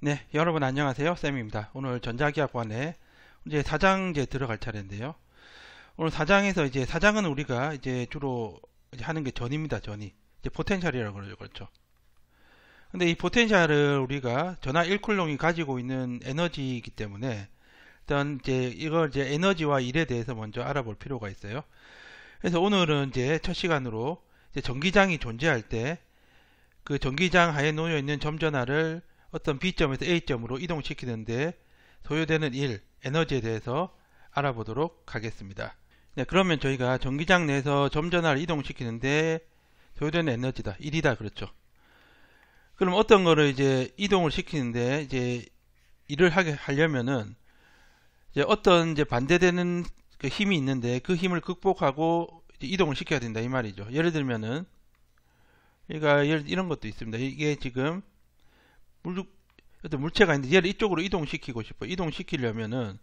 네, 여러분 안녕하세요. 쌤입니다. 오늘 전자기학관에 이제 4장 이제 들어갈 차례인데요. 오늘 4장에서 이제 4장은 우리가 이제 주로 이제 하는 게 전입니다. 전이. 이제 포텐셜이라고 그러죠. 그렇죠. 근데 이 포텐셜을 우리가 전하 1쿨롱이 가지고 있는 에너지이기 때문에 일단 이제 이걸 이제 에너지와 일에 대해서 먼저 알아볼 필요가 있어요. 그래서 오늘은 이제 첫 시간으로 이제 전기장이 존재할 때 그 전기장 하에 놓여 있는 점전하를 어떤 B점에서 A점으로 이동시키는데 소요되는 일, 에너지에 대해서 알아보도록 하겠습니다. 네, 그러면 저희가 전기장 내에서 점전하를 이동시키는데 소요되는 에너지다. 일이다. 그렇죠. 그럼 어떤 거를 이제 이동을 시키는데 이제 일을 하게 하려면은 이제 어떤 이제 반대되는 그 힘이 있는데 그 힘을 극복하고 이제 이동을 시켜야 된다. 이 말이죠. 예를 들면은 그러니까 이런 것도 있습니다. 이게 지금 어떤 물체가 있는데 얘를 이쪽으로 이동시키고 싶어. 이동시키려면은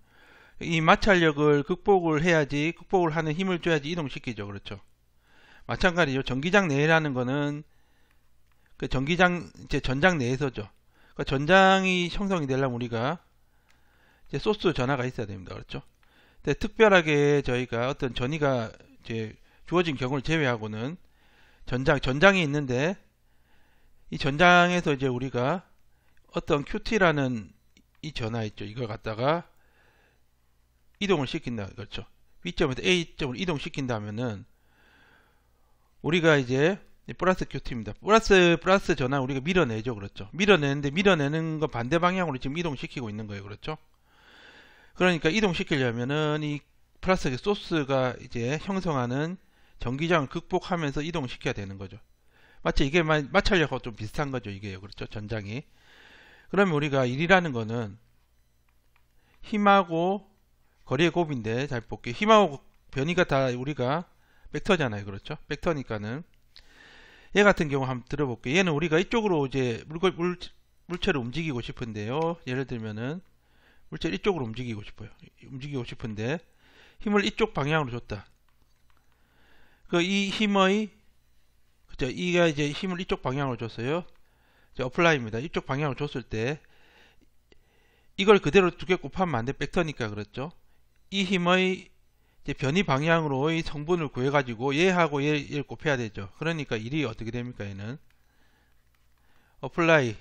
이 마찰력을 극복을 해야지, 극복을 하는 힘을 줘야지 이동시키죠. 그렇죠. 마찬가지죠. 전기장 내라는 거는 그 전기장, 이제 전장 내에서죠. 그러니까 전장이 형성이 되려면 우리가 이제 소스 전하가 있어야 됩니다. 그렇죠. 근데 특별하게 저희가 어떤 전위가 이제 주어진 경우를 제외하고는 전장이 있는데 이 전장에서 이제 우리가 어떤 QT라는 이 전하 있죠. 이걸 갖다가 이동을 시킨다. 그렇죠. B점에서 A점으로 이동시킨다면은 우리가 이제 플러스 QT입니다. 플러스 전하 우리가 밀어내죠. 그렇죠. 밀어내는 거 반대 방향으로 지금 이동시키고 있는 거예요. 그렇죠. 그러니까 이동시키려면은 이 플러스 소스가 이제 형성하는 전기장을 극복하면서 이동시켜야 되는 거죠. 마치 이게 마찰력하고 좀 비슷한 거죠. 이게요. 그렇죠. 전장이. 그러면 우리가 일이라는 거는 힘하고 거리의 곱인데 잘 볼게요. 힘하고 변이가 다 우리가 벡터잖아요. 그렇죠. 벡터니까는 얘 같은 경우 한번 들어볼게요. 얘는 우리가 이쪽으로 이제 물체를 움직이고 싶은데요. 예를 들면은 물체를 이쪽으로 움직이고 싶어요. 움직이고 싶은데 힘을 이쪽 방향으로 줬다. 이 힘의 그죠? 이가 이제 힘을 이쪽 방향으로 줬어요. 어플라이입니다. 이쪽 방향으로 줬을 때 이걸 그대로 두 개 곱하면 안 돼. 벡터니까 그렇죠. 이 힘의 이제 변이 방향으로의 성분을 구해가지고 얘하고 얘를 곱해야 되죠. 그러니까 일이 어떻게 됩니까? 얘는 어플라이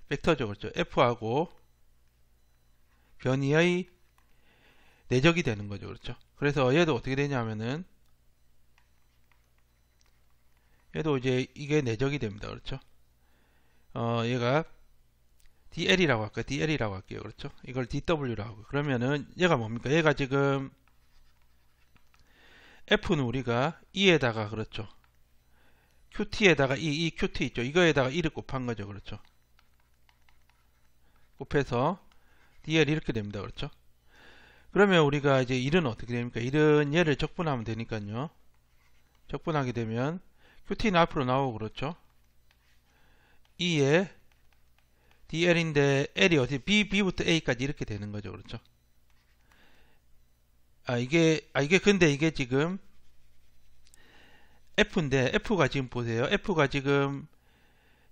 벡터죠. 그렇죠. F하고 변이의 내적이 되는 거죠. 그렇죠. 그래서 얘도 어떻게 되냐면은 얘도 이제 이게 내적이 됩니다. 그렇죠. 얘가 DL이라고 할까요? DL이라고 할게요. 그렇죠. 이걸 DW라고 하고. 그러면은 얘가 뭡니까? 얘가 지금 F는 우리가 E에다가 그렇죠. QT에다가 이 QT 있죠. 이거에다가 E를 곱한 거죠. 그렇죠. 곱해서 DL 이렇게 됩니다. 그렇죠. 그러면 우리가 이제 1은 어떻게 됩니까? 1은 얘를 적분하면 되니까요. 적분하게 되면 QT는 앞으로 나오고 그렇죠. E에 DL인데 L이 어디 B부터 A까지 이렇게 되는 거죠. 그렇죠. 근데 이게 지금 F인데 F가 지금 보세요. F가 지금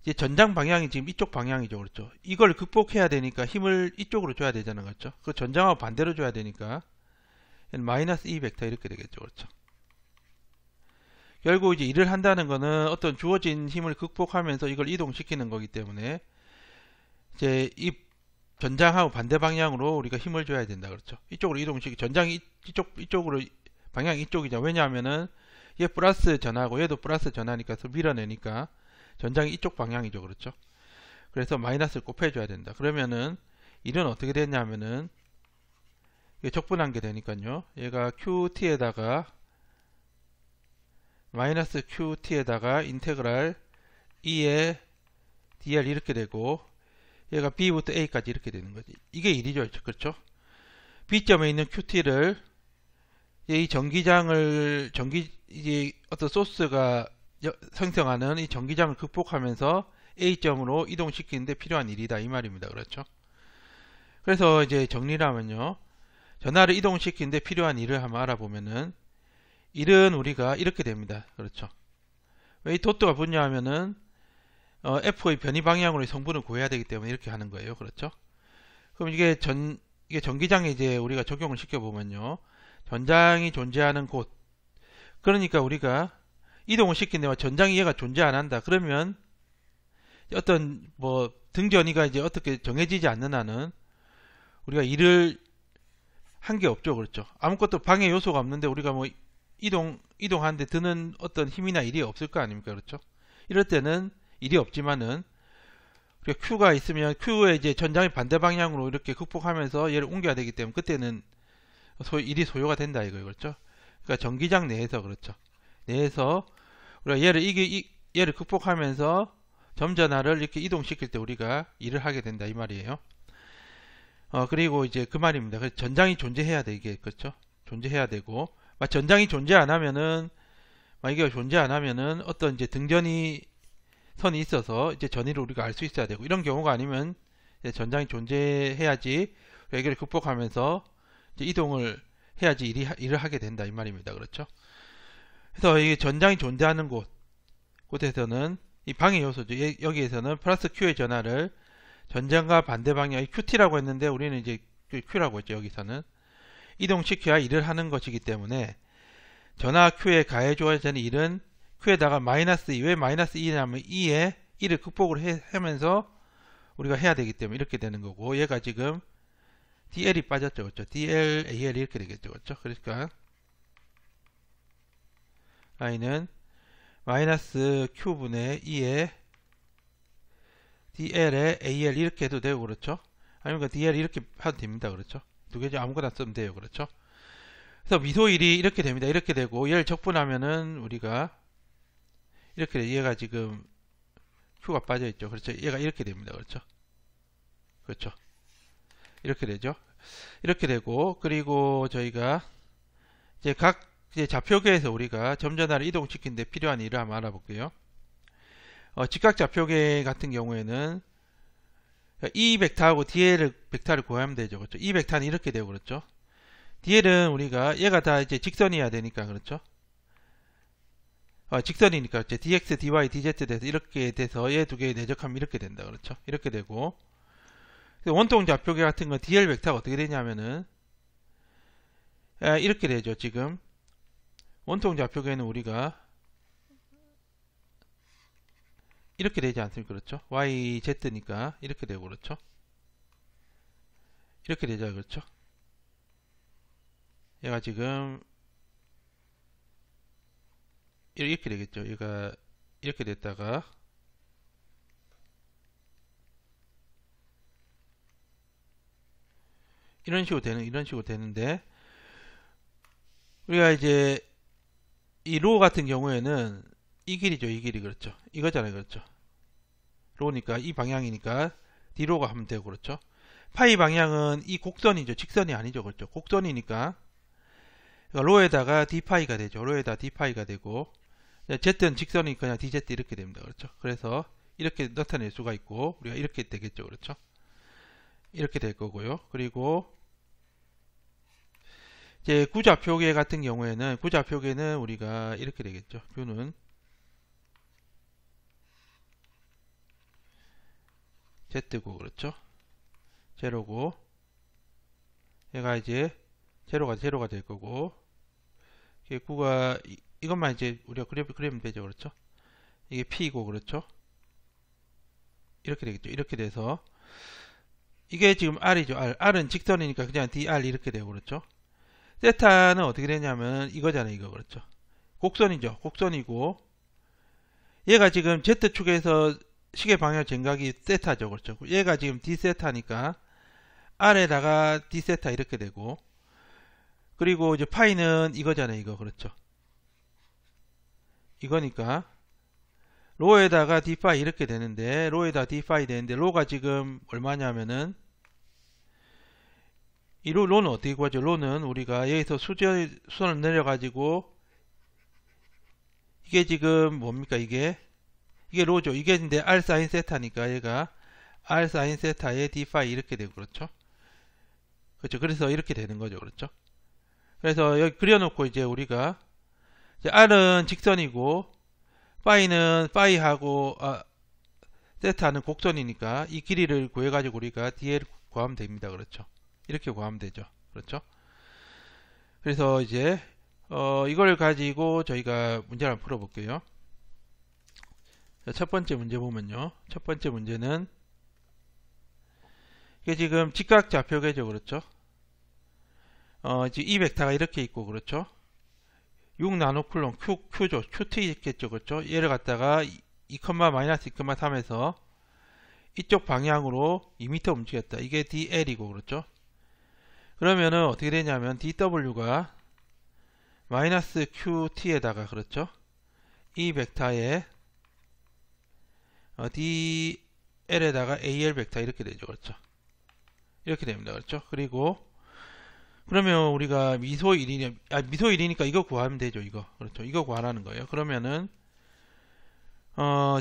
이제 전장 방향이 지금 이쪽 방향이죠. 그렇죠. 이걸 극복해야 되니까 힘을 이쪽으로 줘야 되잖아요. 그렇죠. 그 전장하고 반대로 줘야 되니까 마이너스 E 벡터 이렇게 되겠죠. 그렇죠. 결국 이제 일을 한다는 거는 어떤 주어진 힘을 극복하면서 이걸 이동시키는 거기 때문에 이제 이 전장하고 반대 방향으로 우리가 힘을 줘야 된다. 그렇죠. 이쪽으로 전장이 이쪽으로 방향이 이쪽이죠. 왜냐하면은 얘 플러스 전하고 얘도 플러스 전하니까 밀어내니까 전장이 이쪽 방향이죠. 그렇죠. 그래서 마이너스를 곱해줘야 된다. 그러면은 일은 어떻게 되냐면은 이게 적분한 게 되니까요. 얘가 QT에다가 마이너스 QT에다가 인테그랄 E에 DL 이렇게 되고 얘가 B부터 A까지 이렇게 되는 거지. 이게 1이죠. 그렇죠? B점에 있는 QT를 이 전기장을 이제 어떤 소스가 생성하는 이 전기장을 극복하면서 A점으로 이동시키는데 필요한 일이다. 이 말입니다. 그렇죠? 그래서 이제 정리를 하면요. 전하를 이동시키는데 필요한 일을 한번 알아보면은 일은 우리가 이렇게 됩니다. 그렇죠? 왜 이 도트가 붙냐 하면은 F의 변이 방향으로의 성분을 구해야 되기 때문에 이렇게 하는 거예요. 그렇죠? 그럼 이게 전기장에 이제 우리가 적용을 시켜보면요. 전장이 존재하는 곳. 그러니까 우리가 이동을 시킨다면 전장이 얘가 존재 안 한다. 그러면 어떤 뭐 등전이가 이제 어떻게 정해지지 않는 한은 우리가 일을 한 게 없죠. 그렇죠? 아무것도 방해 요소가 없는데 우리가 뭐 이동하는데 드는 어떤 힘이나 일이 없을 거 아닙니까? 그렇죠? 이럴 때는 일이 없지만은 우리가 Q가 있으면 Q의 이제 전장의 반대 방향으로 이렇게 극복하면서 얘를 옮겨야 되기 때문에 그때는 일이 소요가 된다 이거예요. 그렇죠? 그러니까 전기장 내에서 그렇죠. 내에서 우리가 얘를 극복하면서 점전화를 이렇게 이동시킬 때 우리가 일을 하게 된다 이 말이에요. 그리고 이제 그 말입니다. 그래서 전장이 존재해야 돼 이게 그렇죠? 존재해야 되고 전장이 존재 안 하면은 이게 존재 안 하면은 어떤 이제 등전이 선이 있어서 이제 전위를 우리가 알 수 있어야 되고 이런 경우가 아니면 전장이 존재해야지 여기를 극복하면서 이제 이동을 해야지 일을 하게 된다 이 말입니다. 그렇죠? 그래서 이 전장이 존재하는 곳에서는 이 방해 요소죠. 여기에서는 플러스 Q의 전하를 전장과 반대 방향 QT라고 했는데 우리는 이제 Q라고 했죠. 여기서는 이동시켜야 일을 하는 것이기 때문에 전하 Q에 가해줘야 되는 일은 Q에다가 마이너스 2. 왜 마이너스 2냐면 2에 1을 극복을 하면서 우리가 해야 되기 때문에 이렇게 되는 거고 얘가 지금 DL이 빠졌죠. 그렇죠? DL, AL 이렇게 되겠죠. 그렇죠? 그러니까 I는 마이너스 Q분의 2에 DL에 AL 이렇게 해도 되고 그렇죠? 아니면 DL 이렇게 해도 됩니다. 그렇죠? 두 개 중 아무거나 쓰면 돼요. 그렇죠? 그래서 미소일이 이렇게 됩니다. 이렇게 되고 얘를 적분하면은 우리가 이렇게 얘가 지금 Q가 빠져 있죠. 그렇죠? 얘가 이렇게 됩니다. 그렇죠? 그렇죠? 이렇게 되죠. 이렇게 되고 그리고 저희가 이제 각 좌표계에서 우리가 점전화를 이동시키는 데 필요한 일을 한번 알아볼게요. 직각 좌표계 같은 경우에는 E 벡터하고 DL 벡터를 구하면 되죠. 그렇죠? E 벡터는 이렇게 되고 그렇죠? DL은 우리가 얘가 다 이제 직선이어야 되니까 그렇죠? 직선이니까 이제 dx, dy, dz 돼서 이렇게 돼서 얘 두 개 내적하면 이렇게 된다. 그렇죠? 이렇게 되고 원통 좌표계 같은 건 dl 벡터가 어떻게 되냐면은 이렇게 되죠. 지금 원통 좌표계는 우리가 이렇게 되지 않습니까? 그렇죠? y, z니까 이렇게 되고 그렇죠? 이렇게 되죠. 그렇죠? 얘가 지금 이렇게 되겠죠. 얘가 이렇게 됐다가 이런 식으로 되는데 우리가 이제 이 로 같은 경우에는 이 길이죠. 이 길이 그렇죠. 이거잖아요. 그렇죠. 로니까 이 방향이니까 D로가 하면 되고 그렇죠. 파이 방향은 이 곡선이죠. 직선이 아니죠. 그렇죠. 곡선이니까 로에다가 D파이가 되죠. 로에다 D파이가 되고 Z는 직선이니까 그냥 DZ 이렇게 됩니다. 그렇죠. 그래서 이렇게 나타낼 수가 있고 우리가 이렇게 되겠죠. 그렇죠. 이렇게 될 거고요. 그리고 이제 구좌표계 같은 경우에는 구좌표계는 우리가 이렇게 되겠죠. Q는 Z고 그렇죠. 제로고 얘가 이제 제로가 될 거고 이게 9가 이것만 이제 우리가 그리면 되죠. 그렇죠. 이게 P고 그렇죠. 이렇게 되겠죠. 이렇게 돼서 이게 지금 R이죠. R은 직선이니까 그냥 DR 이렇게 되고 그렇죠. 세타는 어떻게 되냐면 이거잖아요. 이거 그렇죠. 곡선이죠. 곡선이고 얘가 지금 Z축에서 시계 방향 정각이 세타죠. 그렇죠. 얘가 지금 D세타니까 R에다가 D세타 이렇게 되고 그리고 이제 파이는 이거잖아요. 이거 그렇죠. 이거니까 로에다가 D파이 이렇게 되는데 로에다 D파이 되는데 로가 지금 얼마냐면은 이 로는 어떻게 구하죠? 로는 우리가 여기서 수선을 내려가지고 이게 지금 뭡니까? 이게 로죠. 이게 근데 R 사인 세타니까 얘가 R 사인 세타에 D 파이 이렇게 되고 그렇죠. 그렇죠. 그래서 이렇게 되는 거죠. 그렇죠. 그래서 여기 그려놓고 이제 우리가 이제 R은 직선이고 파이는 파이하고 세타는 곡선이니까 이 길이를 구해가지고 우리가 DL 구하면 됩니다. 그렇죠? 이렇게 구하면 되죠. 그렇죠? 그래서 이제 이걸 가지고 저희가 문제를 한번 풀어볼게요. 첫 번째 문제 보면요. 첫 번째 문제는 이게 지금 직각 좌표계죠. 그렇죠? 지금 이 벡터가 이렇게 있고 그렇죠? 6 나노쿨론 Q죠. QT 있겠죠. 그렇죠? 얘를 갖다가 2,-2,3에서 이쪽 방향으로 2m 움직였다. 이게 DL이고 그렇죠? 그러면은 어떻게 되냐면 DW가 마이너스 QT에다가 그렇죠? 이 벡터에 DL에다가 AL 벡터 이렇게 되죠. 그렇죠? 이렇게 됩니다. 그렇죠? 그리고 그러면 우리가 미소 1이니까 이거 구하면 되죠. 이거. 그렇죠? 이거 구하라는 거예요. 그러면은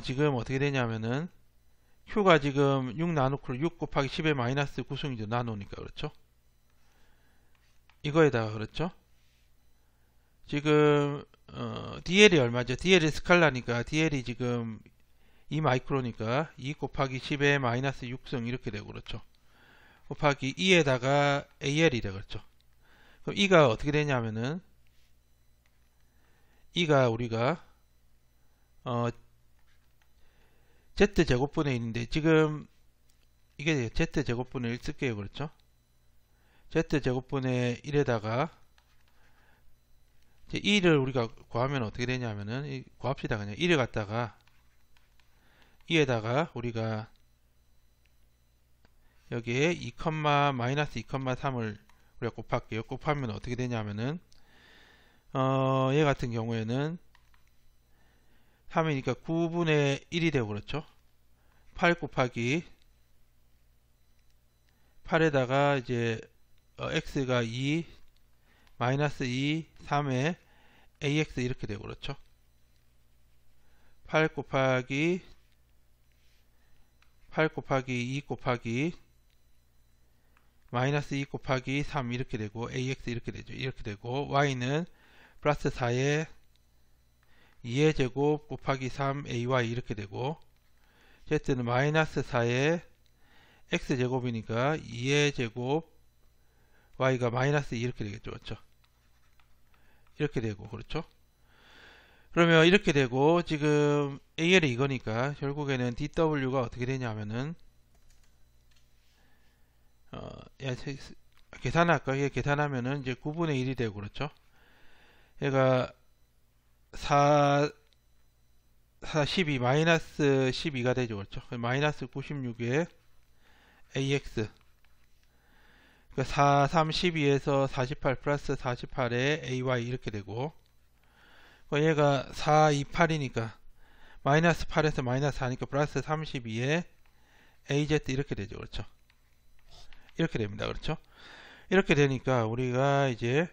지금 어떻게 되냐면은 Q가 지금 6 나노쿨 6 곱하기 10의 마이너스 9승이죠. 나노니까. 그렇죠? 이거에다가 그렇죠? 지금 DL이 얼마죠? DL이 스칼라니까 DL이 지금 2 마이크로니까 2 곱하기 10의 마이너스 6승 이렇게 되고 그렇죠? 곱하기 2에다가 AL이래. 그렇죠? 그럼 이가 어떻게 되냐면은 이가 우리가 Z제곱분의 1인데 지금 이게 Z제곱분의 1 쓸게요. 그렇죠? Z제곱분의 1에다가 이제 2를 우리가 구하면 어떻게 되냐면은 구합시다. 그냥 1을 갖다가 2에다가 우리가 여기에 2, 마이너스 2,3을 우리가 곱할게요. 곱하면 어떻게 되냐면은 얘 같은 경우에는 3이니까 9분의 1이 되고 그렇죠? 8 곱하기 8에다가 이제 x가 2 마이너스 2 3에 ax 이렇게 되고 그렇죠? 8 곱하기 2 곱하기 마이너스 2 곱하기 3 이렇게 되고 ax 이렇게 되죠. 이렇게 되고 y는 플러스 4에 2의 제곱 곱하기 3ay 이렇게 되고 z는 마이너스 4에 x제곱이니까 2의 제곱 y가 마이너스 2 이렇게 되겠죠. 그렇죠? 이렇게 되고 그렇죠? 그러면 이렇게 되고 지금 AL이 이거니까 결국에는 DW가 어떻게 되냐면은 계산할까? 이게 계산하면은 이제 9분의 1이 되고 그렇죠? 얘가 12 마이너스 12가 되죠. 그렇죠? 마이너스 96에 AX 그러니까 4, 3, 12에서 48 플러스 48에 AY 이렇게 되고 얘가 4, 2, 8이니까 마이너스 8에서 마이너스 4니까 플러스 32에 AZ 이렇게 되죠. 그렇죠? 이렇게 됩니다. 그렇죠? 이렇게 되니까 우리가 이제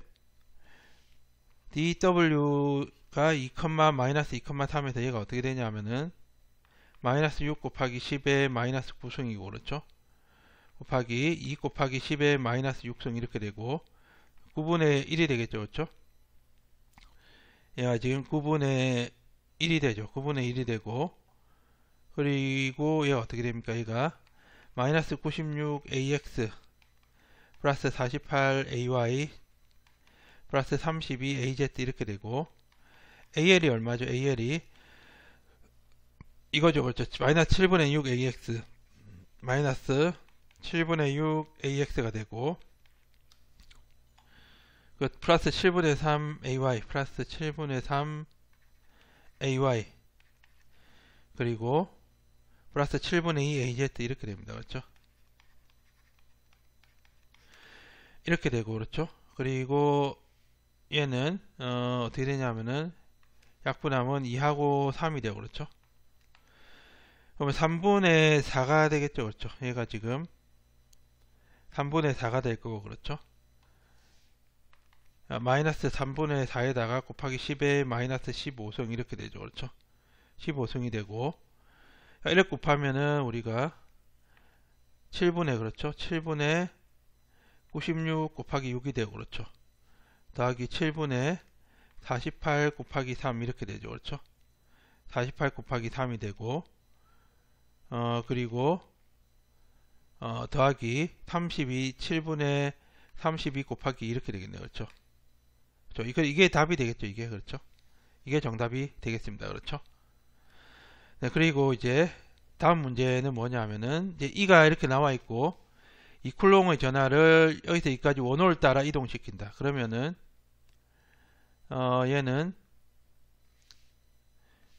DW가 2, 마이너스 2,3에서 얘가 어떻게 되냐면은 마이너스 6 곱하기 10의 마이너스 9승이고 그렇죠? 곱하기 2 곱하기 10의 마이너스 6승 이렇게 되고 9분의 1이 되겠죠. 그렇죠? 얘가 지금 9분의 1이 되죠. 9분의 1이 되고 그리고 얘가 어떻게 됩니까? 얘가 마이너스 96AX 플러스 48AY 플러스 32AZ 이렇게 되고 AL이 얼마죠? AL이 이거죠. 그렇죠? 마이너스 7분의 6AX 마이너스 7분의 6AX가 되고 그 플러스 7분의 3AY 플러스 7분의 3AY 그리고 플러스 7분의 2 AZ 이렇게 됩니다. 그렇죠? 이렇게 되고 그렇죠? 그리고 얘는 어떻게 되냐면은 약분하면 2하고 3이 되고 그렇죠? 그러면 3분의 4가 되겠죠. 그렇죠? 얘가 지금 3분의 4가 될 거고 그렇죠? 마이너스 3분의 4에다가 곱하기 10에 마이너스 15승 이렇게 되죠. 그렇죠? 15승이 되고 이렇게 곱하면은 우리가 7분의 그렇죠? 7분의 96 곱하기 6이 되고 그렇죠? 더하기 7분의 48 곱하기 3 이렇게 되죠. 그렇죠? 48 곱하기 3이 되고 그리고 더하기 32 7분의 32 곱하기 이렇게 되겠네요. 그렇죠? 이게 답이 되겠죠. 이게 그렇죠? 이게 정답이 되겠습니다. 그렇죠? 네, 그리고 이제 다음 문제는 뭐냐 하면은 이제 이가 이렇게 나와 있고 이 쿨롱의 전하를 여기서 여기까지 원호를 따라 이동시킨다. 그러면은 얘는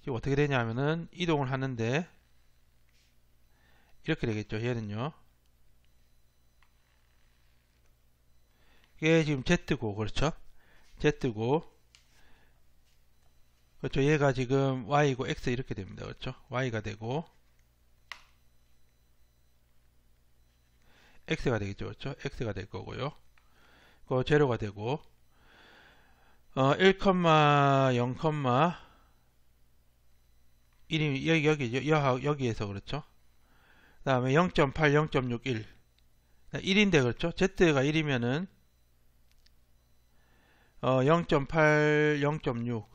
지금 어떻게 되냐 하면은 이동을 하는데 이렇게 되겠죠. 얘는요. 이게 지금 Z고 그렇죠? Z고 그렇죠. 얘가 지금 Y고 X 이렇게 됩니다. 그렇죠? Y가 되고 X가 되겠죠. 그렇죠? X가 될 거고요. 그 제로가 되고 1, 0, 1이 여기에서 그렇죠. 그 다음에 0.8, 0.6, 1 1인데 그렇죠. Z가 1이면은 0.8, 0.6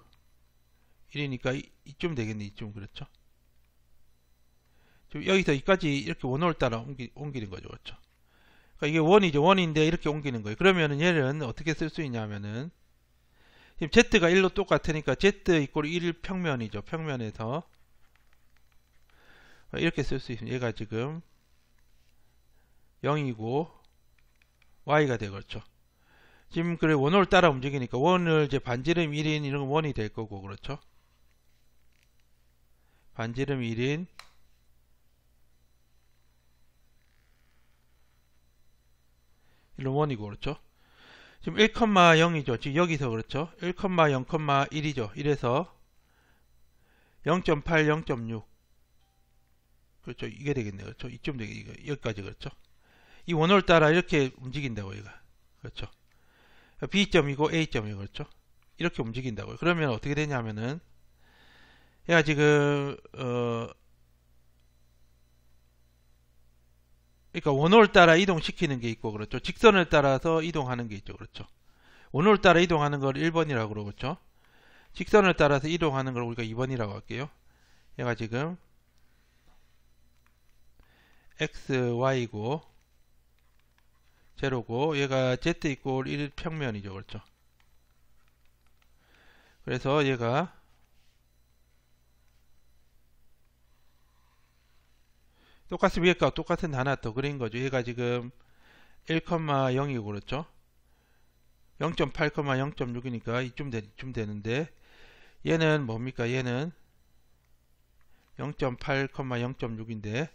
1이니까 이쯤 되겠네. 이쯤 그렇죠. 지금 여기서 여기까지 이렇게 원호를 따라 옮기는 거죠. 그렇죠. 그러니까 이게 원이죠. 원인데 이렇게 옮기는 거예요. 그러면은 얘는 어떻게 쓸 수 있냐면은 지금 Z가 1로 똑같으니까 Z 이꼴 1 평면이죠. 평면에서 이렇게 쓸 수 있습니다. 얘가 지금 0이고 Y가 되고 그렇죠. 지금 그래 원호를 따라 움직이니까 원을 이제 반지름 1인 이런 건 원이 될 거고 그렇죠. 반지름 1인 이런 원이고 그렇죠. 지금 1,0이죠. 지금 여기서 그렇죠. 1, 0,1이죠. 이래서 0.8, 0.6 그렇죠. 이게 되겠네요. 그렇죠. 이쯤 되겠네요. 여기까지 그렇죠. 이 원호를 따라 이렇게 움직인다고 얘가 그렇죠. B점이고 A점이고 그렇죠. 이렇게 움직인다고요. 그러면 어떻게 되냐면은 얘가 지금 그러니까 원호를 따라 이동시키는 게 있고 그렇죠. 직선을 따라서 이동하는 게 있죠. 그렇죠. 원호를 따라 이동하는 걸 1번이라고 그러고 그렇죠. 직선을 따라서 이동하는 걸 우리가 2번이라고 할게요. 얘가 지금 x, y고 제로고 얘가 z 이꼴 1 평면이죠. 그렇죠. 그래서 얘가 똑같은 위에가 똑같은 하나 더 그린 거죠. 얘가 지금 1,0이고 그렇죠. 0.8, 0.6이니까 이쯤 되는데 얘는 뭡니까? 얘는 0.8, 0.6인데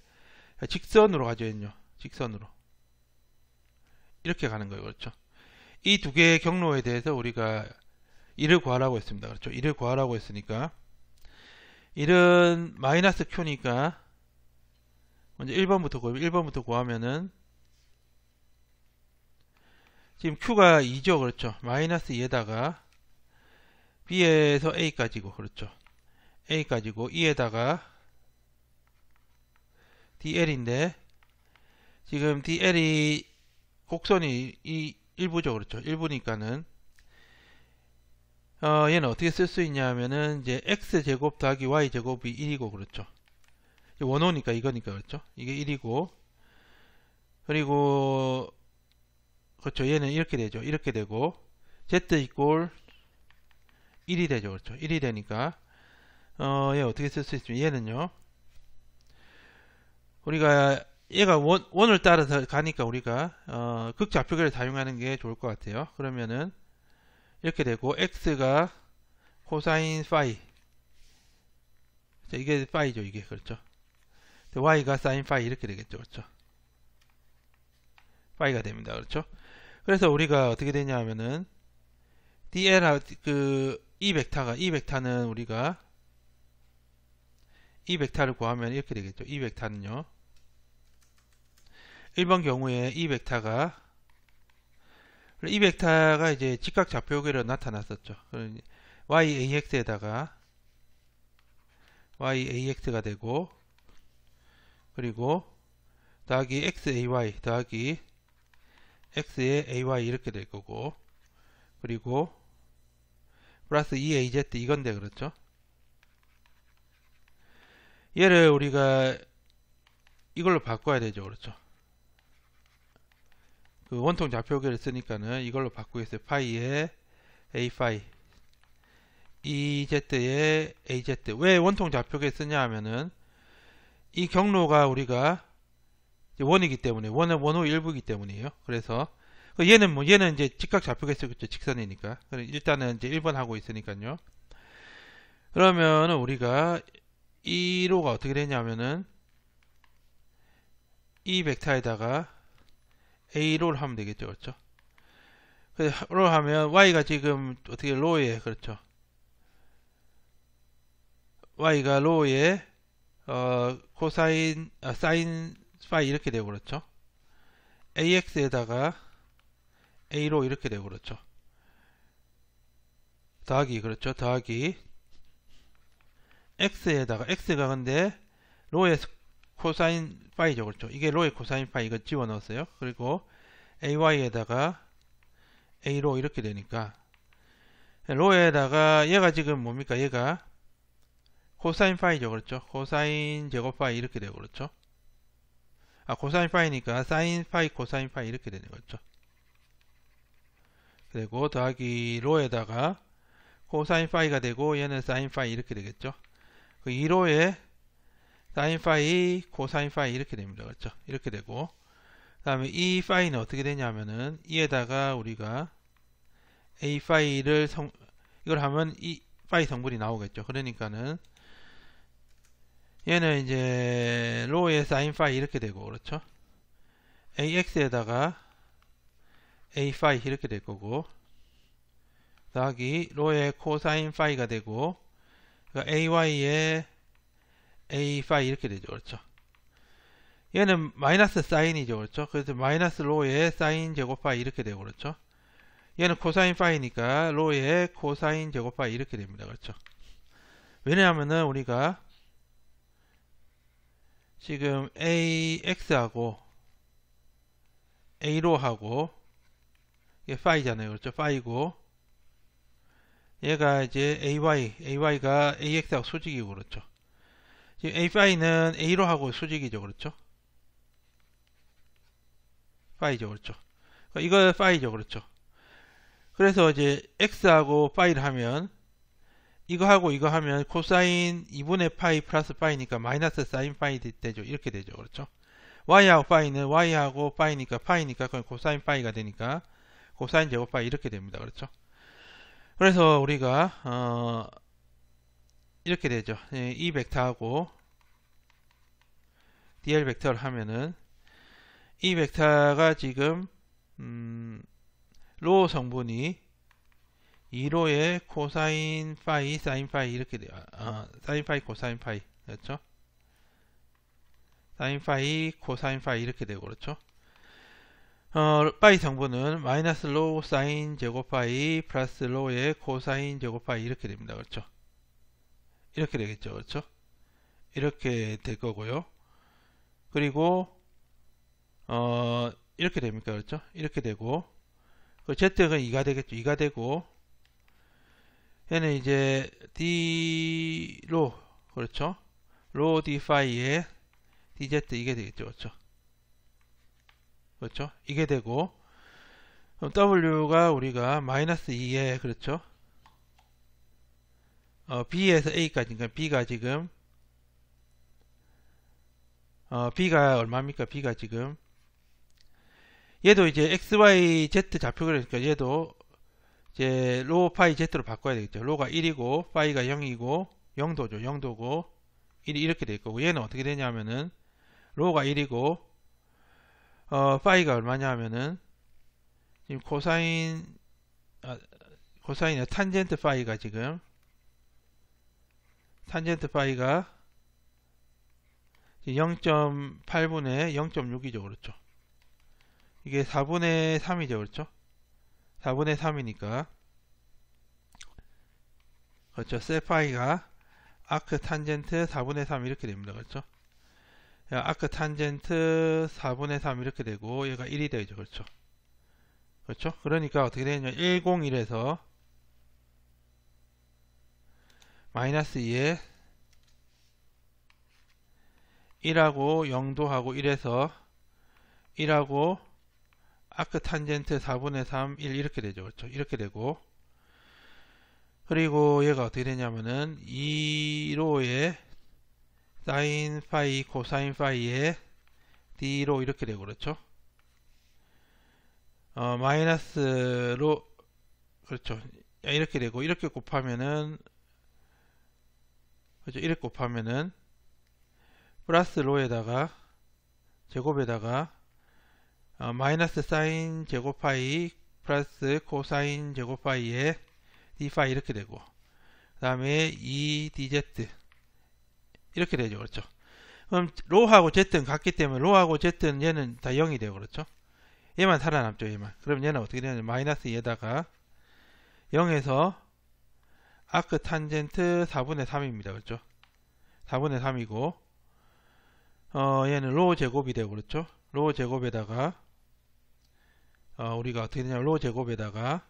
직선으로 가죠. 얘는요. 직선으로 이렇게 가는 거예요. 그렇죠. 이 두 개의 경로에 대해서 우리가 1을 구하라고 했습니다. 그렇죠. 1을 구하라고 했으니까 1은 마이너스 Q니까 먼저 1번부터 구하면은 지금 Q가 2죠. 그렇죠. 마이너스 2에다가 B에서 A까지고 그렇죠. A까지고 2에다가 DL인데 지금 DL이 곡선이 이 1부죠. 그렇죠. 1부니까는 얘는 어떻게 쓸 수 있냐면은 이제 x제곱 더하기 y제곱이 1이고 그렇죠. 원호니까 이거니까 그렇죠. 이게 1이고 그리고 그렇죠. 얘는 이렇게 되죠. 이렇게 되고 z 이꼴 1이 되죠. 그렇죠. 1이 되니까 얘 어떻게 쓸 수 있으면 얘는요. 우리가 얘가 원을 따라서 가니까 우리가 극좌표계를 사용하는 게 좋을 것 같아요. 그러면은 이렇게 되고 x가 코사인 파이 이게 파이죠. 이게 그렇죠. y가 사인 파이 이렇게 되겠죠. 그렇죠. 파이가 됩니다. 그렇죠. 그래서 우리가 어떻게 되냐 하면은 dl 이 벡터는 우리가 이 벡터를 구하면 이렇게 되겠죠. 이 벡터는요. 1번 경우에 이 벡터가 이제 직각좌표계로 나타났었죠. yax에다가 yax가 되고 그리고 더하기 xay 더하기 x의 ay 이렇게 될 거고 그리고 플러스 2az 이건데 그렇죠. 얘를 우리가 이걸로 바꿔야 되죠. 그렇죠. 그 원통 좌표계를 쓰니까는 이걸로 바꾸겠어요. 파이에 a 파이 ez에 az. 왜 원통 좌표계 쓰냐 하면은 이 경로가 우리가 원이기 때문에 원호 일부이기 때문이에요. 그래서 얘는 이제 직각 좌표계 쓰겠죠. 직선이니까. 일단은 이제 1번 하고 있으니까요. 그러면 우리가 이 로가 어떻게 되냐면은 이 벡터에다가 A로를 하면 되겠죠. 그렇죠? 로 하면 Y가 지금 어떻게 로에 그렇죠. Y가 로에 코사인 사인 파이 이렇게 되고 그렇죠. AX에다가 A로 이렇게 되고 그렇죠. 더하기 그렇죠. 더하기 X에다가 X가 근데 로의 코사인 파이죠. 그렇죠. 이게 로의 코사인 파이 이거 집어넣었어요. 그리고 AY에다가 A로 이렇게 되니까 로에다가 얘가 지금 뭡니까? 얘가 코사인 파이죠. 그렇죠. 코사인 제곱 파이 이렇게 되고 그렇죠. 코사인 파이니까 사인 파이 코사인 파이 이렇게 되는 거죠. 그리고 더하기 로에다가 코사인 파이가 되고 얘는 사인 파이 이렇게 되겠죠. 그 2로에 사인 파이 코사인 파이 이렇게 됩니다. 그렇죠. 이렇게 되고 그 다음에 이 파이는 어떻게 되냐면은 이에다가 우리가 a 파이를 이걸 하면 이 파이 성분이 나오겠죠. 그러니까는 얘는 이제 로의 사인 파이 이렇게 되고 그렇죠. ax에다가 a 파이 이렇게 될 거고 더하기 로의 코사인 파이가 되고 그러니까 ay에 a 파이 이렇게 되죠. 그렇죠. 얘는 마이너스 사인이죠. 그렇죠. 그래서 마이너스 로의 사인 제곱 파이 이렇게 되고 그렇죠. 얘는 코사인 파이니까 로의 코사인 제곱 파이 이렇게 됩니다. 그렇죠. 왜냐하면은 우리가 지금 AX하고 A로하고 이게 파이잖아요. 그렇죠. 파이고 얘가 이제 AY가 AX하고 수직이고 그렇죠. 지금 A파이는 A로하고 수직이죠. 그렇죠. 파이죠. 그렇죠. 이거 파이죠. 그렇죠. 그래서 이제 X하고 파이를 하면 이거 하면 코사인 2분의 파이 플러스 파이니까 마이너스 사인 파이 되죠. 이렇게 되죠. 그렇죠. Y하고 파이는 Y하고 파이니까 그건 코사인 파이가 되니까 코사인 제곱 파이 이렇게 됩니다. 그렇죠. 그래서 우리가 이렇게 되죠. 이 벡터하고 dl 벡터를 하면은 이 벡터가 지금 로 성분이 2로의 코사인 파이, 사인 파이 이렇게 돼요. 사인 파이, 코사인 파이. 그렇죠? 사인 파이, 코사인 파이 이렇게 되고 그렇죠? 파이 성분은 마이너스 로 사인 제곱 파이 플러스 로의 코사인 제곱 파이 이렇게 됩니다. 그렇죠? 이렇게 되겠죠. 그렇죠? 이렇게 될 거고요. 그리고 이렇게 됩니까? 그렇죠? 이렇게 되고 그 Z가 2가 되겠죠. 2가 되고 얘는 이제 D로 그렇죠? 로 D 파이에 DZ 이게 되겠죠. 그렇죠? 그렇죠? 이게 되고 그럼 W가 우리가 마이너스 2에 그렇죠? B에서 A까지 그러니까 B가 지금 B가 얼마입니까? B가 지금 얘도 이제 XYZ 좌표그러니까 얘도 이제 로 파이 Z로 바꿔야 되겠죠. 로가 1이고 파이가 0이고 0도죠. 0도고 1이 이렇게 될 거고 얘는 어떻게 되냐면은 로가 1이고 파이가 얼마냐 하면은 지금 코사인의 탄젠트 파이가 지금 탄젠트 파이가 0.8분의 0.6이죠. 그렇죠. 이게 4분의 3이죠. 그렇죠. 4분의 3이니까 그렇죠. 세파이가 아크 탄젠트 4분의 3 이렇게 됩니다. 그렇죠. 아크 탄젠트 4분의 3 이렇게 되고 얘가 1이 되죠. 그렇죠. 그렇죠. 그러니까 어떻게 되냐 101에서 마이너스 2에 1하고 0도 하고 1에서 1하고 아크 탄젠트 4분의 3, 1 이렇게 되죠. 그렇죠? 이렇게 되고, 그리고 얘가 어떻게 되냐면은 2로에 사인 파이 코사인 파이에 D로 이렇게 되고, 그렇죠? 마이너스로, 그렇죠? 이렇게 되고, 이렇게 곱하면은, 그렇죠? 이렇게 곱하면은 플러스 로에다가 제곱에다가 마이너스 사인 제곱 파이 플러스 코사인 제곱 파이에 d 파이 이렇게 되고, 그 다음에 2dz 이렇게 되죠. 그렇죠? 그럼 로하고 z는 같기 때문에 로하고 z는 얘는 다 0이 되고, 그렇죠? 얘만 살아남죠. 얘만. 그럼 얘는 어떻게 되냐면 마이너스 얘다가 0에서 아크 탄젠트 4분의 3입니다. 그렇죠? 4분의 3이고, 얘는 로 제곱이 되고, 그렇죠? 로 제곱에다가 우리가 어떻게 되냐면 로 제곱에다가,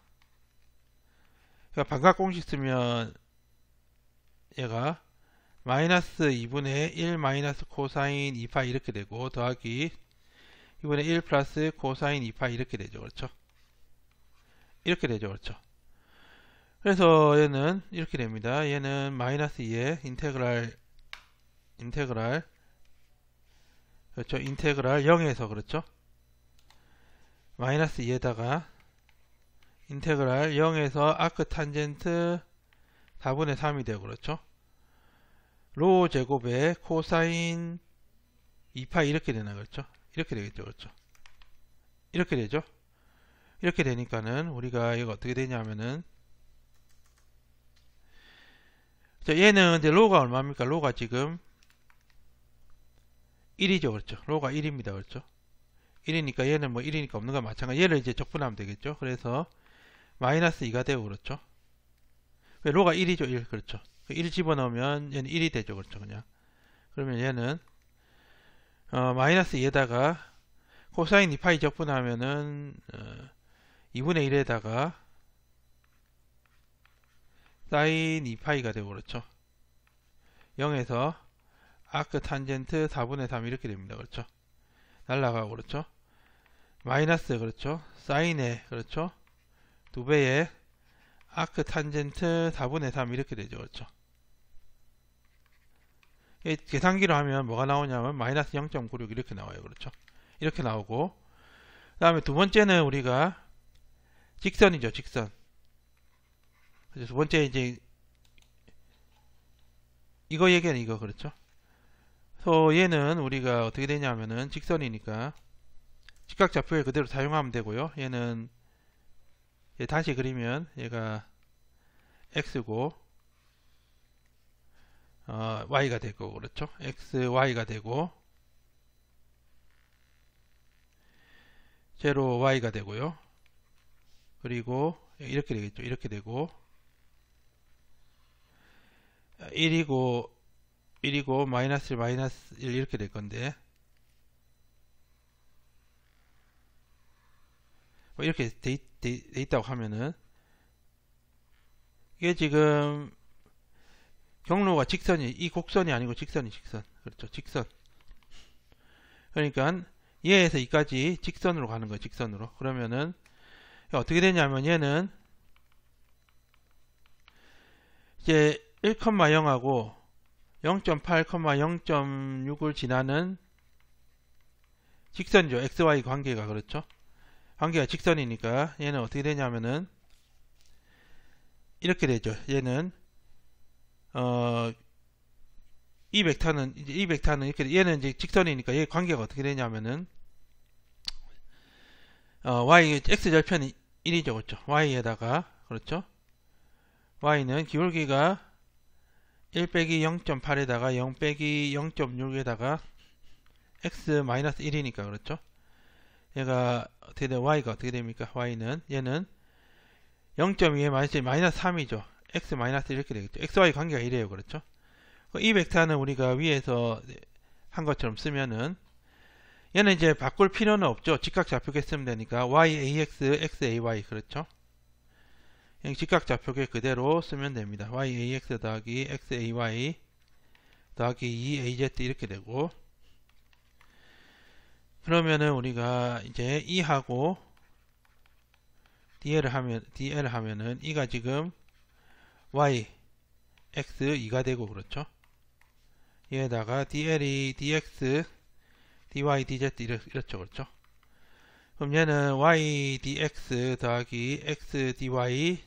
그러니까 반각 공식 쓰면 얘가 마이너스 2분의 1 마이너스 코사인 2파이 이렇게 되고, 더하기 2분의 1 플러스 코사인 2파이 이렇게 되죠. 그렇죠? 이렇게 되죠. 그렇죠? 그래서 얘는 이렇게 됩니다. 얘는 마이너스 2에 인테그랄 그렇죠? 인테그랄 0에서, 그렇죠? 마이너스 2에다가 인테그랄 0에서 아크 탄젠트 4분의 3이 되고, 그렇죠? 로 제곱에 코사인 2파이 이렇게 되나, 그렇죠? 이렇게 되겠죠. 그렇죠? 이렇게 되죠? 이렇게 되니까는 우리가 이거 어떻게 되냐면은, 자, 얘는 이제 로가 얼마입니까? 로가 지금 1이죠. 그렇죠? 로가 1입니다. 그렇죠? 1이니까 얘는 뭐 1이니까 없는 거 마찬가지. 얘를 이제 적분하면 되겠죠. 그래서 마이너스 2가 되고, 그렇죠? 왜 로가 1이죠. 1. 그렇죠? 1 집어넣으면 얘는 1이 되죠. 그렇죠? 그냥. 그러면 얘는 마이너스 2에다가 코사인 2파이 적분하면은 2분의 1에다가 사인 2파이가 되고, 그렇죠? 0에서 아크 탄젠트 4분의 3 이렇게 됩니다. 그렇죠? 날라가고, 그렇죠? 마이너스, 그렇죠? 사인에, 그렇죠? 2배의 아크 탄젠트 4분의 3 이렇게 되죠. 그렇죠? 계산기로 하면 뭐가 나오냐면 마이너스 0.96 이렇게 나와요. 그렇죠? 이렇게 나오고, 그 다음에 두 번째는 우리가 직선이죠. 직선. 그래서 두 번째 이제 이거 얘기는 이거. 그렇죠? 그래서 얘는 우리가 어떻게 되냐면은 직선이니까 직각좌표에 그대로 사용하면 되고요. 얘는 다시 그리면 얘가 x고 y가 되고, 그렇죠? x, y가 되고, 제로 y가 되고요. 그리고 이렇게 되겠죠. 이렇게 되고 1이고 마이너스 마이너스 1 이렇게 될 건데, 뭐 이렇게 돼 있다고 하면은 이게 지금 경로가 직선이, 이 곡선이 아니고 직선. 그렇죠? 직선. 그러니까 얘에서 이까지 직선으로 가는 거예요. 직선으로. 그러면은 어떻게 되냐면 얘는 이제 1,0하고 0.8, 0.6을 지나는 직선이죠. XY 관계가. 그렇죠? 관계가 직선이니까 얘는 어떻게 되냐면은 이렇게 되죠. 얘는 이 벡터는 이렇게, 얘는 이제 직선이니까 얘 관계가 어떻게 되냐면은 y x절편이 1이죠. 그렇죠? y에다가, 그렇죠? y는 기울기가 1 빼기 0.8에다가 0 빼기 0.6에다가 x-1이니까, 그렇죠? 얘가 어떻게 돼? y가 어떻게 됩니까? y는 얘는 0.2에 마이너스 3이죠. x-1 이렇게 되겠죠. xy 관계가 이래요. 그렇죠? 이 벡터는 우리가 위에서 한 것처럼 쓰면은 얘는 이제 바꿀 필요는 없죠. 직각좌표계 쓰면 되니까 yax, xay, 그렇죠? 직각좌표계 그대로 쓰면 됩니다. yax 더하기 xay 더하기 2az 이렇게 되고, 그러면은 우리가 이제 E하고 DL 하면은 E가 지금 Y, X 2가 되고 그렇죠. 얘에다가 DL이 DX, DY, DZ 이렇죠. 그렇죠. 그럼 얘는 Y, DX 더하기 X, DY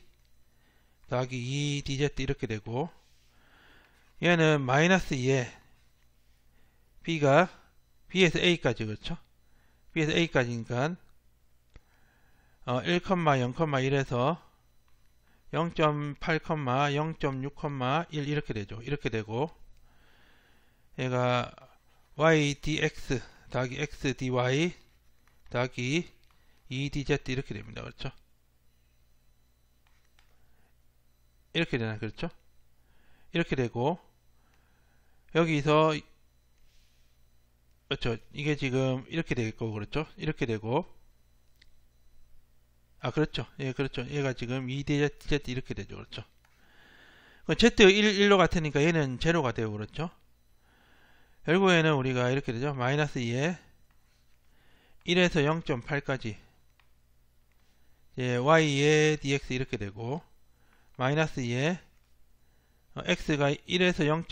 더하기 2, DZ 이렇게 되고 얘는 마이너스 2에 B가 B에서 A까지 그렇죠. B에서 A까지니까 1, 0,1에서 0.8, 0.6, 1 이렇게 되죠. 이렇게 되고 얘가 y dx 더하기 x dy 더하기 2dz 이렇게 됩니다. 그렇죠? 이렇게 되나 그렇죠? 이렇게 되고 여기서 그렇죠. 이게 지금 이렇게 되겠고 그렇죠? 이렇게 되고 그렇죠. 예, 그렇죠. 얘가 지금 2dz 이렇게 되죠. 그렇죠? z 1로 같으니까 얘는 제로가 되고 그렇죠? 결국에는 우리가 이렇게 되죠. 마이너스 2에 1에서 0.8까지 y의 dx 이렇게 되고 마이너스 2에 x가 1에서 0.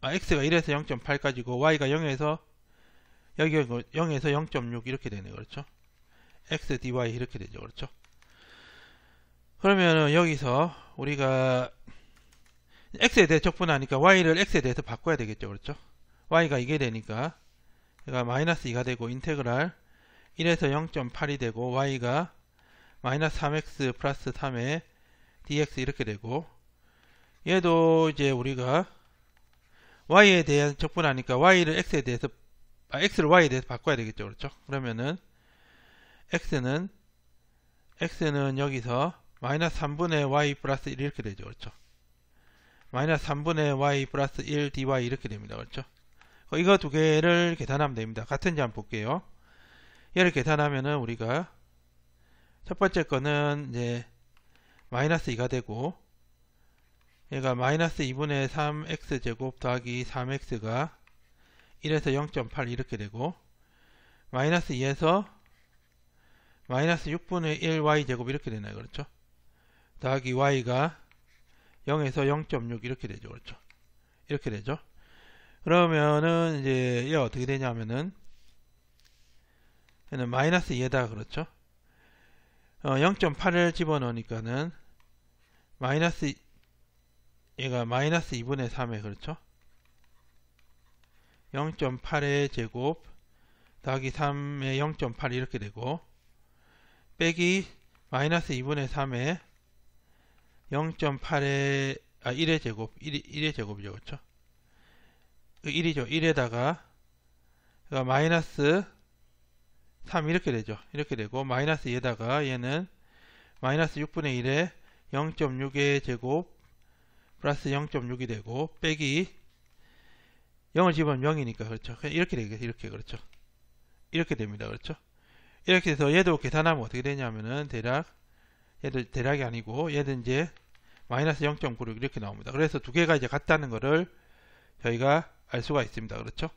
x가 1에서 0.8까지고 y가 0에서 여기 0에서 0.6 이렇게 되네. 그렇죠? x dy 이렇게 되죠. 그렇죠? 그러면은 여기서 우리가 x에 대해 적분하니까 y를 x에 대해서 바꿔야 되겠죠. 그렇죠? y가 이게 되니까 얘가 마이너스 2가 되고 인테그랄 1에서 0.8이 되고 y가 마이너스 3x 플러스 3에 dx 이렇게 되고 얘도 이제 우리가 y에 대한 적분하니까 y를 x에 대해서 x를 y에 대해서 바꿔야 되겠죠. 그렇죠? 그러면은 x는 여기서 마이너스 3분의 y 플러스 1 이렇게 되죠. 그렇죠? 마이너스 3분의 y 플러스 1 dy 이렇게 됩니다. 그렇죠? 이거 두 개를 계산하면 됩니다. 같은지 한번 볼게요. 얘를 계산하면은 우리가 첫 번째 거는 이제 마이너스 2가 되고 얘가 마이너스 2분의 3x 제곱 더하기 3x가 1에서 0.8 이렇게 되고 마이너스 2에서 마이너스 6분의 1 y 제곱 이렇게 되나요? 그렇죠? 더하기 y가 0에서 0.6 이렇게 되죠. 그렇죠? 이렇게 되죠. 그러면은 이제 얘가 어떻게 되냐면은 얘는 마이너스 2에다가 그렇죠? 0.8을 집어넣으니까는 얘가 마이너스 2분의 3에 그렇죠? 0.8의 제곱 더하기 3의 0.8 이렇게 되고 빼기 마이너스 2분의 3에 0.8의 1의 제곱 1의 제곱이죠. 그렇죠? 1이죠. 1에다가 마이너스 3 이렇게 되죠. 이렇게 되고 마이너스 2에다가 얘는 마이너스 6분의 1에 0.6의 제곱 플러스 0.6이 되고 빼기 0을 집어넣으면 0이니까 그렇죠. 이렇게 되겠죠. 이렇게 그렇죠. 이렇게 됩니다. 그렇죠. 이렇게 해서 얘도 계산하면 어떻게 되냐면은 얘도 대략이 아니고 얘도 이제 마이너스 0.96 이렇게 나옵니다. 그래서 두 개가 이제 같다는 거를 저희가 알 수가 있습니다. 그렇죠?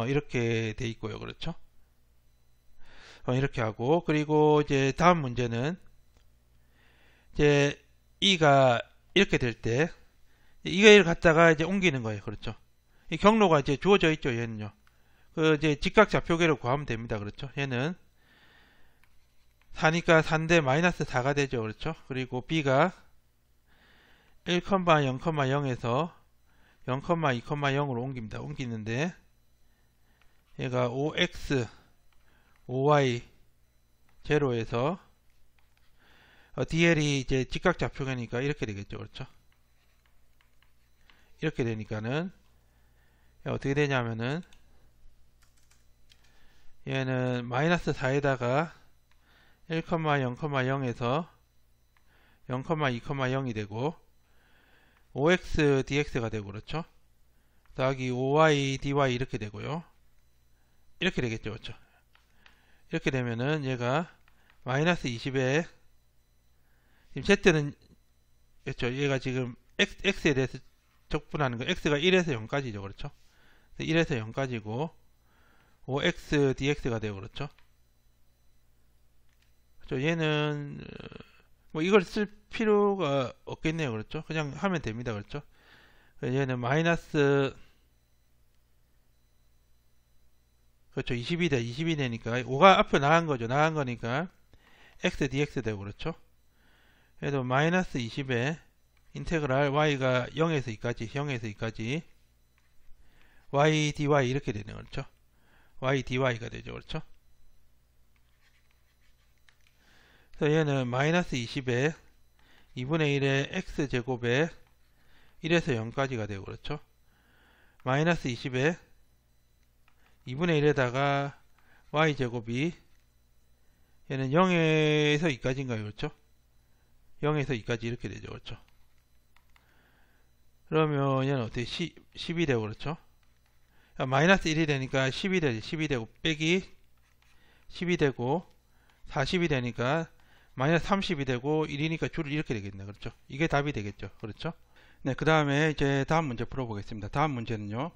이렇게 돼 있고요. 그렇죠? 이렇게 하고 그리고 이제 다음 문제는 이제 E가 이렇게 될 때 이걸 갖다가 이제 옮기는 거예요. 그렇죠? 이 경로가 이제 주어져 있죠. 얘는요. 그 이제 직각 좌표계를 구하면 됩니다. 그렇죠? 얘는 4니까 4인데 마이너스 4가 되죠. 그렇죠? 그리고 B가 1,0,0에서 0,2,0으로 옮깁니다. 옮기는데 얘가 5x, 5y, 0에서 DL이 이제 직각 좌표계니까 이렇게 되겠죠. 그렇죠? 이렇게 되니까는 어떻게 되냐면은 얘는 마이너스 4에다가 1,0,0에서 0,2,0이 되고 5x dx가 되고 그렇죠? 더하기 5y dy 이렇게 되고요. 이렇게 되겠죠. 그렇죠? 이렇게 되면은 얘가 마이너스 20에 지금 z는 그렇죠? 얘가 지금 x에 대해서 적분하는 거 x가 1에서 0까지죠. 그렇죠? 1에서 0까지고 5x dx가 되고 그렇죠. 얘는 뭐 이걸 쓸 필요가 없겠네요. 그렇죠. 그냥 하면 됩니다. 그렇죠. 얘는 마이너스 그렇죠. 20이 되니까 5가 앞에 나간 거죠. 나간 거니까 x dx 되고 그렇죠. 그래도 마이너스 20에 인테그랄 y가 0에서 2까지 y dy 이렇게 되네요. 그렇죠. y dy가 되죠. 그렇죠. 그래서 얘는 마이너스 20에 2분의 1의 x제곱에 1에서 0까지가 되고 그렇죠. 마이너스 20에 2분의 1에다가 y제곱이 얘는 0에서 2까지인가요? 그렇죠. 0에서 2까지 이렇게 되죠. 그렇죠. 그러면 얘는 어떻게 10이 되고 그렇죠. 마이너스 1이 되니까 10이 되지. 10이 되고 빼기 10이 되고 40이 되니까 마이너스 30이 되고 1이니까 줄을 이렇게 되겠네. 그렇죠. 이게 답이 되겠죠. 그렇죠. 네, 그 다음에 이제 다음 문제 풀어보겠습니다. 다음 문제는요.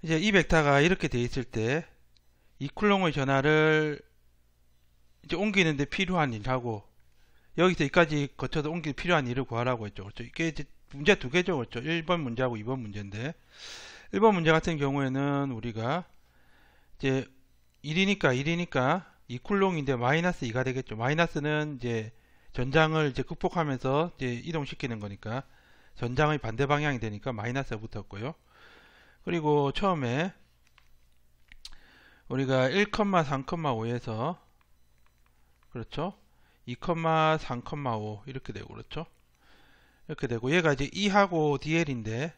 이제 이 벡터가 이렇게 돼 있을 때 이 쿨롱의 전하를 이제 옮기는데 필요한 일하고 여기서 여기까지 거쳐서 옮기 필요한 일을 구하라고 했죠. 그렇죠. 이게 이제 문제 두 개죠. 그렇죠. 1번 문제하고 2번 문제인데 1번 문제 같은 경우에는 우리가 이제 1이니까 이 쿨롱인데 마이너스 2가 되겠죠. 마이너스는 이제 전장을 이제 극복하면서 이제 이동시키는 거니까 전장의 반대 방향이 되니까 마이너스가 붙었고요. 그리고 처음에 우리가 1,3,5에서 그렇죠. 2,3,5 이렇게 되고 그렇죠. 이렇게 되고 얘가 이제 2하고 dl인데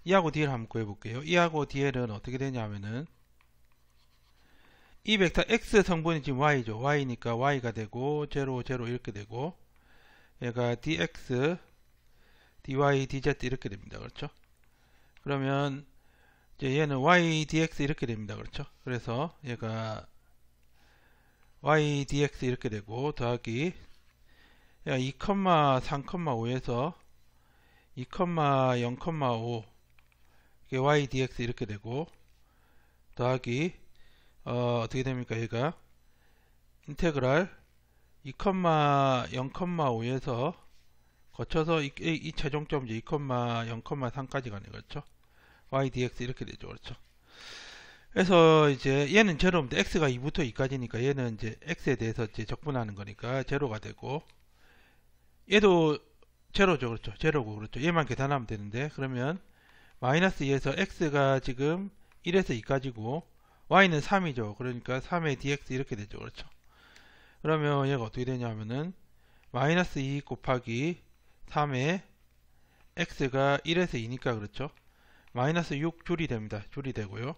2하고 dl 한번 구해볼게요. 2하고 dl은 어떻게 되냐면은 이 벡터 x 성분이 지금 y죠. y니까 y가 되고 0, 0 이렇게 되고 얘가 dx, dy, dz 이렇게 됩니다. 그렇죠? 그러면 이제 얘는 y dx 이렇게 됩니다. 그렇죠? 그래서 얘가 y dx 이렇게 되고 더하기 얘가 2,3,5에서 2,0,5 이게 y dx 이렇게 되고 더하기 어떻게 됩니까? 얘가 인테그랄 2,0,5에서 거쳐서 이 최종점 이제 2,0,3까지 가네. 그렇죠? y dx 이렇게 되죠. 그렇죠? 그래서 이제 얘는 제로인데 x가 2부터 2까지니까 얘는 이제 x에 대해서 이제 적분하는 거니까 제로가 되고 얘도 제로죠. 그렇죠? 제로고 그렇죠? 얘만 계산하면 되는데 그러면 마이너스 2에서 x가 지금 1에서 2까지고 y는 3이죠. 그러니까 3의 dx 이렇게 되죠. 그렇죠. 그러면 얘가 어떻게 되냐면은 마이너스 2 곱하기 3의 x가 1에서 2니까 그렇죠. 마이너스 6 줄이 됩니다. 줄이 되고요.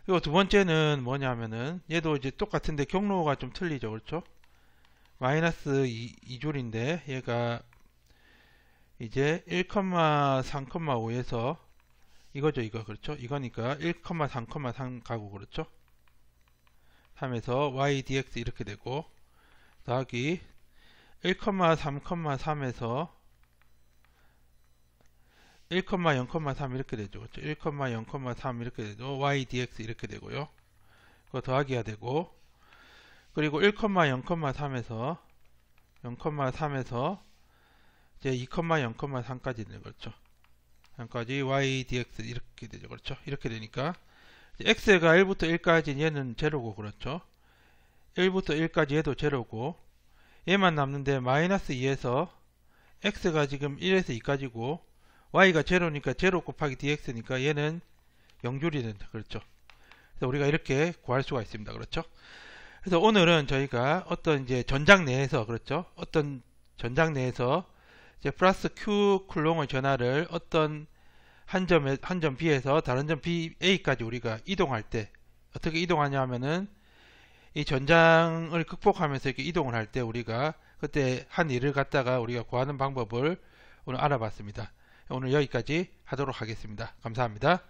그리고 두 번째는 뭐냐면은 얘도 이제 똑같은데 경로가 좀 틀리죠. 그렇죠. 마이너스 2줄인데 얘가 이제 1,3,5에서 이거죠. 이거 그렇죠. 이거니까 1,3,3 가고 그렇죠. 3에서 y dx 이렇게 되고 더하기 1,3,3에서 1,0,3 이렇게 되죠. 그렇죠. 1,0,3 이렇게 되죠. y dx 이렇게 되고요. 그거 더하기가 되고 그리고 1,0,3에서 0,3에서 이제 2,0,3까지 되는 거죠. 여기까지 y dx 이렇게 되죠. 그렇죠. 이렇게 되니까 x가 1부터 1까지 얘는 제로고 그렇죠. 1부터 1까지 얘도 제로고 얘만 남는데 마이너스 2에서 x가 지금 1에서 2까지고 y가 제로니까 제로 곱하기 dx니까 얘는 0줄이 된다. 그렇죠. 그래서 우리가 이렇게 구할 수가 있습니다. 그렇죠. 그래서 오늘은 저희가 어떤 이제 전장 내에서 그렇죠. 어떤 전장 내에서 이제 플러스 q 쿨롱의 전하를 어떤 한 점 B에서 다른 점 A까지 우리가 이동할 때 어떻게 이동하냐 하면은 이 전장을 극복하면서 이렇게 이동을 할 때 우리가 그때 한 일을 갖다가 우리가 구하는 방법을 오늘 알아봤습니다. 오늘 여기까지 하도록 하겠습니다. 감사합니다.